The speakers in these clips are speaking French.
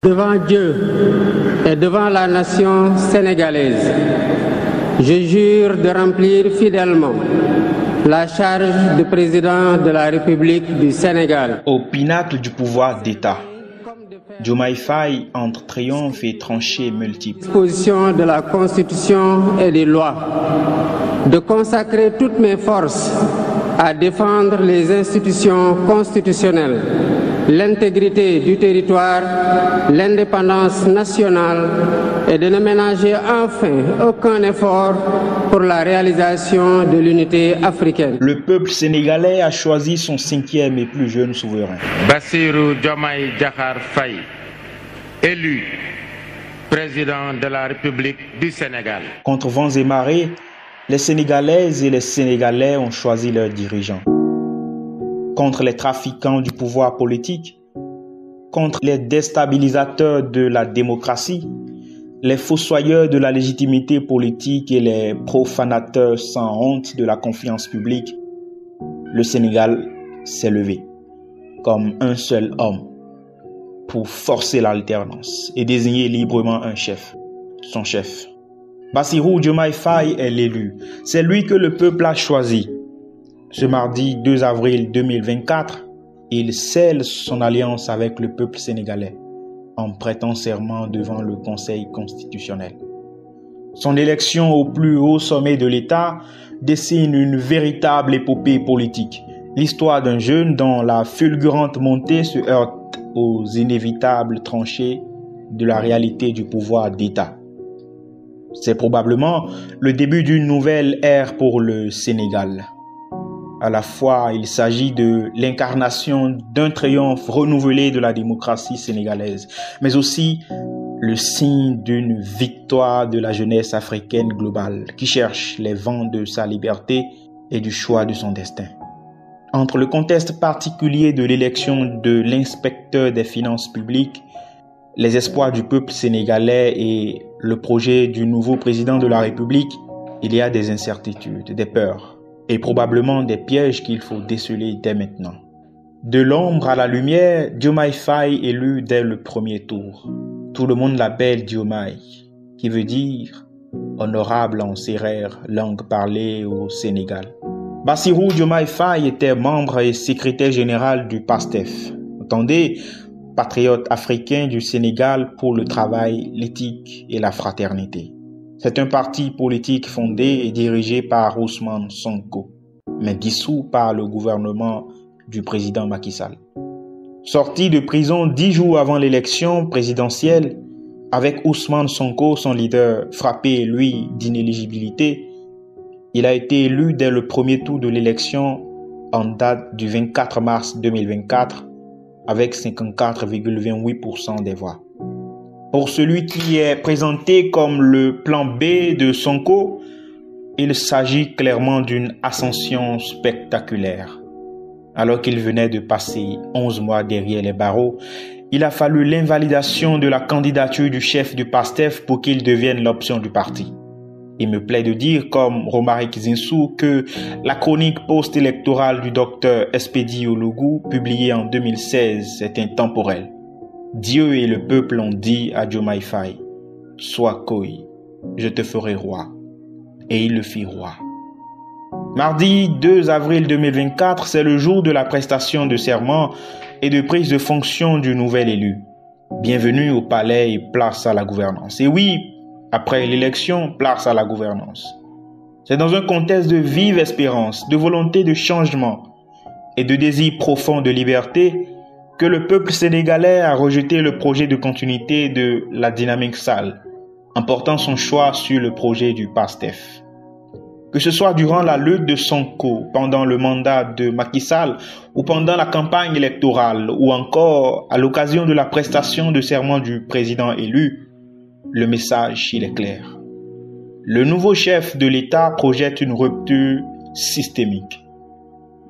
Devant Dieu et devant la nation sénégalaise, je jure de remplir fidèlement la charge de président de la République du Sénégal. Au pinacle du pouvoir d'État, Diomaye Faye entre triomphe et tranchées multiples. Disposition de la Constitution et des lois, de consacrer toutes mes forces à défendre les institutions constitutionnelles, l'intégrité du territoire, l'indépendance nationale et de ne ménager enfin aucun effort pour la réalisation de l'unité africaine. Le peuple sénégalais a choisi son 5e et plus jeune souverain. Bassirou Diomaye Diakhar Faye, élu président de la République du Sénégal. Contre vents et marées, les Sénégalaises et les Sénégalais ont choisi leurs dirigeants. Contre les trafiquants du pouvoir politique, contre les déstabilisateurs de la démocratie, les fossoyeurs de la légitimité politique et les profanateurs sans honte de la confiance publique, le Sénégal s'est levé comme un seul homme pour forcer l'alternance et désigner librement un chef, son chef. Bassirou Diomaye Faye est l'élu. C'est lui que le peuple a choisi. Ce mardi 2 avril 2024, il scelle son alliance avec le peuple sénégalais en prêtant serment devant le Conseil constitutionnel. Son élection au plus haut sommet de l'État dessine une véritable épopée politique. L'histoire d'un jeune dont la fulgurante montée se heurte aux inévitables tranchées de la réalité du pouvoir d'État. C'est probablement le début d'une nouvelle ère pour le Sénégal. À la fois, il s'agit de l'incarnation d'un triomphe renouvelé de la démocratie sénégalaise, mais aussi le signe d'une victoire de la jeunesse africaine globale qui cherche les vents de sa liberté et du choix de son destin. Entre le contexte particulier de l'élection de l'inspecteur des finances publiques, les espoirs du peuple sénégalais et le projet du nouveau président de la République, il y a des incertitudes, des peurs et probablement des pièges qu'il faut déceler dès maintenant. De l'ombre à la lumière, Diomaye Faye élu dès le premier tour. Tout le monde l'appelle Diomaye, qui veut dire honorable en sérère, langue parlée au Sénégal. Bassirou Diomaye Faye était membre et secrétaire général du PASTEF. Entendez, patriote africain du Sénégal pour le travail, l'éthique et la fraternité. C'est un parti politique fondé et dirigé par Ousmane Sonko, mais dissous par le gouvernement du président Macky Sall. Sorti de prison 10 jours avant l'élection présidentielle, avec Ousmane Sonko, son leader, frappé, lui, d'inéligibilité, il a été élu dès le premier tour de l'élection en date du 24 mars 2024 avec 54,28% des voix. Pour celui qui est présenté comme le plan B de Sonko, il s'agit clairement d'une ascension spectaculaire. Alors qu'il venait de passer 11 mois derrière les barreaux, il a fallu l'invalidation de la candidature du chef du PASTEF pour qu'il devienne l'option du parti. Il me plaît de dire, comme Romaric Zinsou, que la chronique post-électorale du docteur Espedi Ologu, publiée en 2016, est intemporelle. Dieu et le peuple ont dit à Diomaye Faye, « Sois Koyi, je te ferai roi. » Et il le fit roi. Mardi 2 avril 2024, c'est le jour de la prestation de serment et de prise de fonction du nouvel élu. Bienvenue au palais et place à la gouvernance. Et oui, après l'élection, place à la gouvernance. C'est dans un contexte de vive espérance, de volonté de changement et de désir profond de liberté que le peuple sénégalais a rejeté le projet de continuité de la dynamique sale, en portant son choix sur le projet du PASTEF. Que ce soit durant la lutte de Sonko, pendant le mandat de Macky Sall, ou pendant la campagne électorale, ou encore à l'occasion de la prestation de serment du président élu, le message, il est clair. Le nouveau chef de l'État projette une rupture systémique.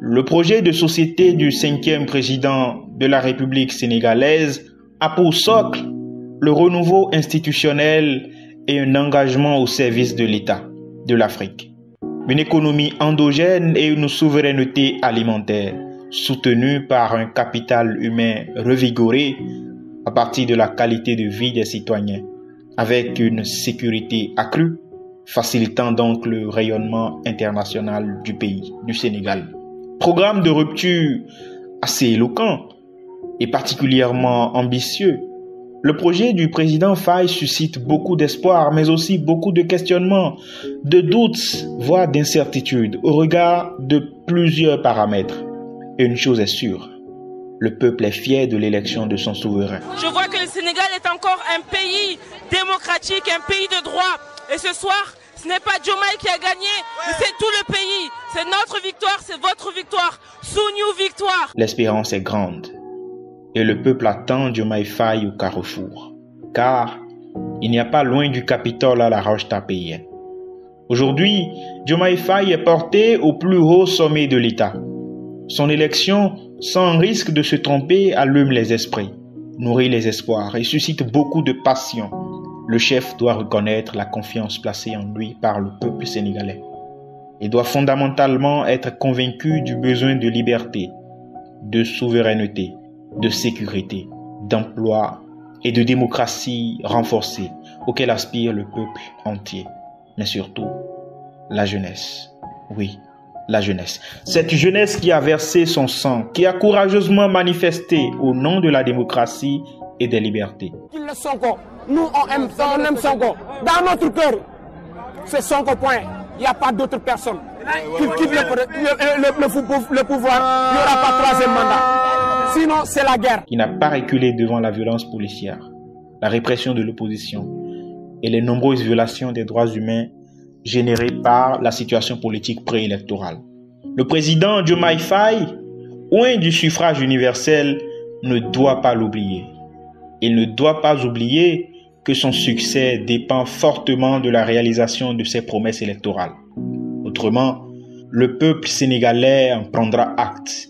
Le projet de société du 5e président de la République sénégalaise a pour socle le renouveau institutionnel et un engagement au service de l'État, de l'Afrique. Une économie endogène et une souveraineté alimentaire soutenue par un capital humain revigoré à partir de la qualité de vie des citoyens, avec une sécurité accrue, facilitant donc le rayonnement international du pays, du Sénégal. Programme de rupture assez éloquent et particulièrement ambitieux. Le projet du président Faye suscite beaucoup d'espoir, mais aussi beaucoup de questionnements, de doutes, voire d'incertitudes au regard de plusieurs paramètres. Et une chose est sûre, le peuple est fier de l'élection de son souverain. Je vois que le Sénégal est encore un pays démocratique, un pays de droit. Et ce soir, ce n'est pas Diomaye qui a gagné, mais c'est tout le pays. C'est notre victoire, c'est votre victoire. Sous-New victoire. L'espérance est grande. Et le peuple attend Diomaye Faye au carrefour. Car il n'y a pas loin du Capitole à la Roche-Tapéienne. Aujourd'hui, Diomaye Faye est porté au plus haut sommet de l'État. Son élection, sans risque de se tromper, allume les esprits, nourrit les espoirs et suscite beaucoup de passion. Le chef doit reconnaître la confiance placée en lui par le peuple sénégalais. Il doit fondamentalement être convaincu du besoin de liberté, de souveraineté, de sécurité, d'emploi et de démocratie renforcée auquel aspire le peuple entier, mais surtout la jeunesse. Oui, la jeunesse. Cette jeunesse qui a versé son sang, qui a courageusement manifesté au nom de la démocratie et des libertés. Nous, on aime Sonko. Dans notre cœur, c'est Sonko point. Il n'y a pas d'autre personne qui quitte le pouvoir. Il n'y aura pas troisième mandat. Sinon, c'est la guerre. Qui n'a pas reculé devant la violence policière, la répression de l'opposition et les nombreuses violations des droits humains générées par la situation politique préélectorale. Le président Diomaye Faye, loin du suffrage universel, ne doit pas l'oublier. Il ne doit pas oublier que son succès dépend fortement de la réalisation de ses promesses électorales. Autrement, le peuple sénégalais en prendra acte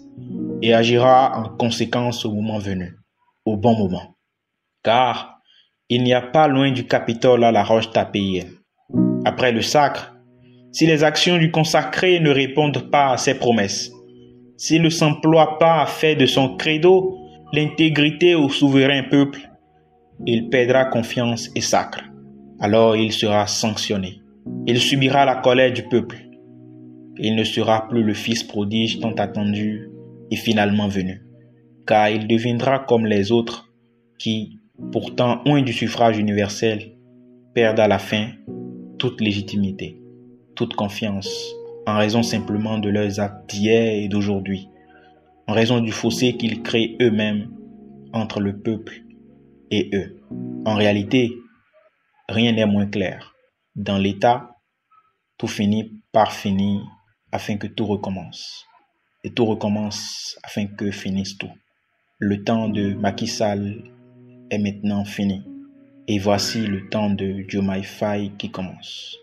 et agira en conséquence au moment venu, au bon moment. Car il n'y a pas loin du Capitole à la Roche-Tapéienne. Après le sacre, si les actions du consacré ne répondent pas à ses promesses, s'il ne s'emploie pas à faire de son credo l'intégrité au souverain peuple, il perdra confiance et sacre. Alors il sera sanctionné. Il subira la colère du peuple. Il ne sera plus le fils prodige tant attendu et finalement venu, car il deviendra comme les autres qui, pourtant loin du suffrage universel, perdent à la fin toute légitimité, toute confiance, en raison simplement de leurs actes d'hier et d'aujourd'hui, en raison du fossé qu'ils créent eux-mêmes entre le peuple et eux. En réalité, rien n'est moins clair. Dans l'État, tout finit par finir afin que tout recommence. Et tout recommence afin que finisse tout. Le temps de Macky Sall est maintenant fini. Et voici le temps de Diomaye Faye qui commence.